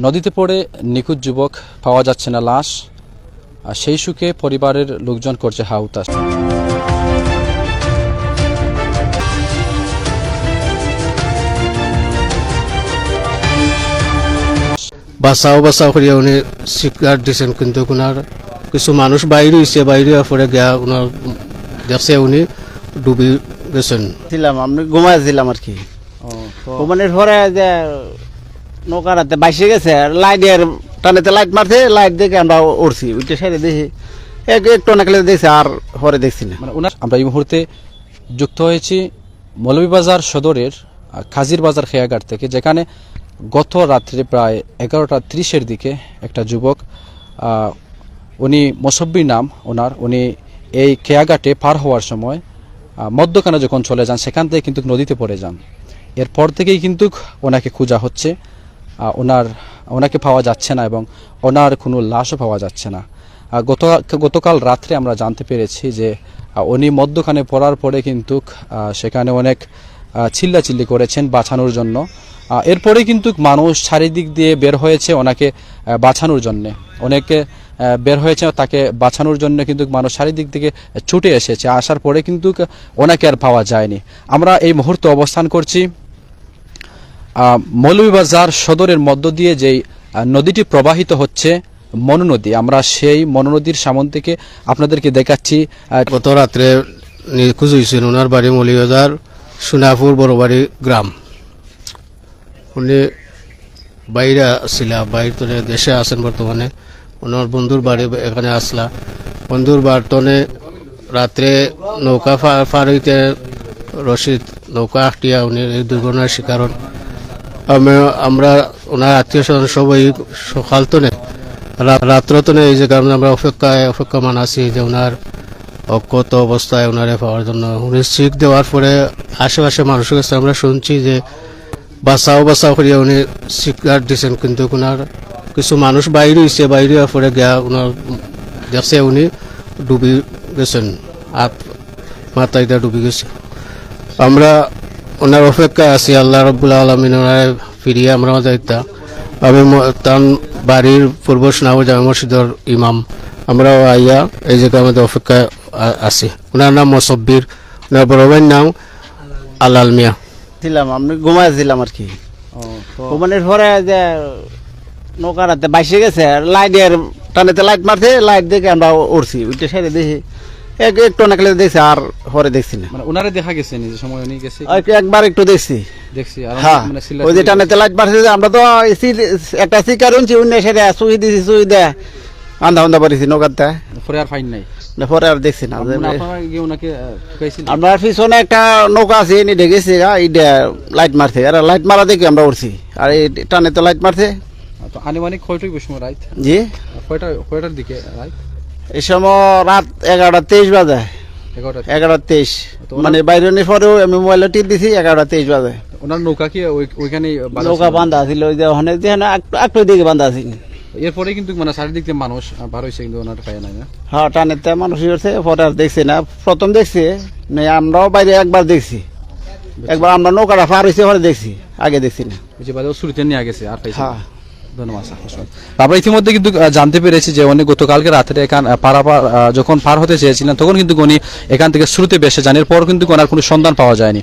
নদীতে পড়ে নিখোঁজ যুবক, পাওয়া যাচ্ছে না লাশ। আর সেই সুখে পরিবারের লোকজন করছে হাহুতাশ। বাঁচাও করিয়া উনি স্বীকার দিয়েছেন, কিন্তু ওনার কিছু মানুষ বাইরে হয়েছে, বাইরে পরে গিয়া ওনার দেখছে উনি ডুবি গেছেন। ছিলাম আমি ঘুমাইছিলাম আর কি। ঘুমানোর পরে যে নৌকারাতে বাইসে গেছে, লাইটের টানেতে লাইট মারছে, লাইট দেখে আমরা উঠছি, উঠে সাইডে দেখি একটু অনেকলে দেখছি, আর পরে দেখছি না। আমরা এই মুহূর্তে যুক্ত হয়েছি মৌলভীবাজার সদরের খাজির বাজার খেয়াঘাট থেকে, যেখানে গত রাত্রে প্রায় 11টা 30-এর দিকে একটা যুবক, উনি মোসব্বির নাম ওনার, উনি এই খেয়াঘাটে পার হওয়ার সময় মধ্যখানে যখন চলে যান, সেখান থেকে কিন্তু নদীতে পড়ে যান। এরপর থেকেই কিন্তু ওনাকে খোঁজা হচ্ছে, ওনাকে পাওয়া যাচ্ছে না এবং ওনার কোনো লাশও পাওয়া যাচ্ছে না। গতকাল রাত্রে আমরা জানতে পেরেছি যে উনি মধ্যখানে পড়ার পরে কিন্তু সেখানে অনেক চিল্লাচিল্লি করেছেন বাঁচানোর জন্য। এরপরে কিন্তু মানুষ চারিদিক দিয়ে বের হয়েছে ওনাকে বাঁচানোর জন্যে, অনেকে বের হয়েছে তাকে বাঁচানোর জন্য, কিন্তু মানুষ চারিদিক থেকে ছুটে এসেছে। আসার পরে কিন্তু ওনাকে আর পাওয়া যায়নি। আমরা এই মুহূর্তে অবস্থান করছি মৌলভীবাজার সদরের মধ্য দিয়ে যেই নদীটি প্রবাহিত হচ্ছে মনু নদী, আমরা সেই মনু নদীর সামনে থেকে আপনাদেরকে দেখাচ্ছি। গত রাত্রে নিখোঁজ হয়েছেন, ওনার বাড়ি মৌলভীবাজার সোনাপুর বড়বাড়ি গ্রাম। উনি বাইরে আসছিলা, বাইরে দেশে আছেন বর্তমানে। ওনার বন্ধুর বাড়ি এখানে আসলা, বন্ধুর বাড়তনে রাত্রে নৌকা পার হইতে রশিদ নৌকা আটটিয়া উনি এই দুর্ঘটনার শিকার হন। আমরা ওনার আত্মীয় স্বজন সবাই সকাল তো নেই, রাত্র তো নেই, এই যে কারণে আমরা অপেক্ষমান আছি যে ওনার অক্ষত অবস্থায় ওনারে পাওয়ার জন্য। উনি শিখ দেওয়ার পরে আশেপাশে মানুষের কাছে আমরা শুনছি যে বাঁচাও করিয়া উনি স্বীকার দিয়েছেন, কিন্তু ওনার কিছু মানুষ বাইরে হয়েছে, বাইরে পরে গিয়া ওনার দেখছে উনি ডুবি গেছেন, মাথায় ডুবি গেছে। আমরা ওনার অপেক্ষায় আছি, আল্লাহ রাব্বুল আলামিন ওনার ফিরিয়ে আমরা যাইতা। আমি তার বাড়ির পূর্ব সোনাপুর জামে মসজিদের ইমাম, আমরাও আইয়া এই জায়গায় আমাদের অপেক্ষায় আছি। ওনার নাম মোসব্বির, ওনার বড় ভাইয়ের নাম আলাল মিয়া। ছিলাম আমি ঘুমাইছিলাম আর কি। ঘুমানোর পরে যে নৌকারাতে বাইসে গেছে, লাইটের টানেতে লাইট মারছে, লাইট দেখে আমরা উঠছি, উঠে সাইডে দেখি একটু অনেকলে দেখছি, আর পরে দেখছি না। ওনারে দেখা গেছে নিজের সময় উনি গেছে একবার একটু দেখছি। হ্যাঁ, ওই যে টানেতে লাইট মারছে, আমরা তো একটা শিকার উনছি, অন্য সাইডে সুই দিছি, সুই দেয় আন্ধা পারিছি নৌকাতে, পরে আর ফাইন নাই, পরে আর দেখছি না। ওনাকে আমরা পিছনে একটা নৌকা আছে, এনে ঢেকেছি, লাইট মারছে, আর লাইট মারা দেখি আমরা উঠছি, আর এই টানে তো লাইট মারছে। আনুমানিক কয়টার সময় রাত? জি, কয়টার দিকে রাত? এই সময় রাত 11:23 বাজে। 11:23 মানে বাইরে পরেও আমি মোবাইলে টিপ দিছি, 11:23 বাজে। ওনার নৌকা কি ওইখানে নৌকা বান্ধা ছিল, ওই যে ওখানে একটু দিকে বান্ধা আছে। এরপরে কিন্তু মানে চারিদিক থেকে মানুষ বার হয়েছে, কিন্তু ওনার পায় নাই না। হ্যাঁ, টানেতে মানুষ হয়েছে, পরে আর দেখছি না। প্রথম দেখছি আমরাও বাইরে একবার দেখছি, একবার আমরা নৌকাটা পার হয়েছে, পরে দেখছি, আগে দেখছি না। শুরুতে নিয়ে গেছে আর পাইছে। হ্যাঁ, ধন্যবাদ। আমরা ইতিমধ্যে কিন্তু জানতে পেরেছি যে উনি গতকালকে রাত্রে যখন পার হতে চেয়েছিলেন, তখন কিন্তু উনি এখান থেকে শুরুতে বেসে যান, এরপর কিন্তু ওনার কোনো সন্ধান পাওয়া যায়নি।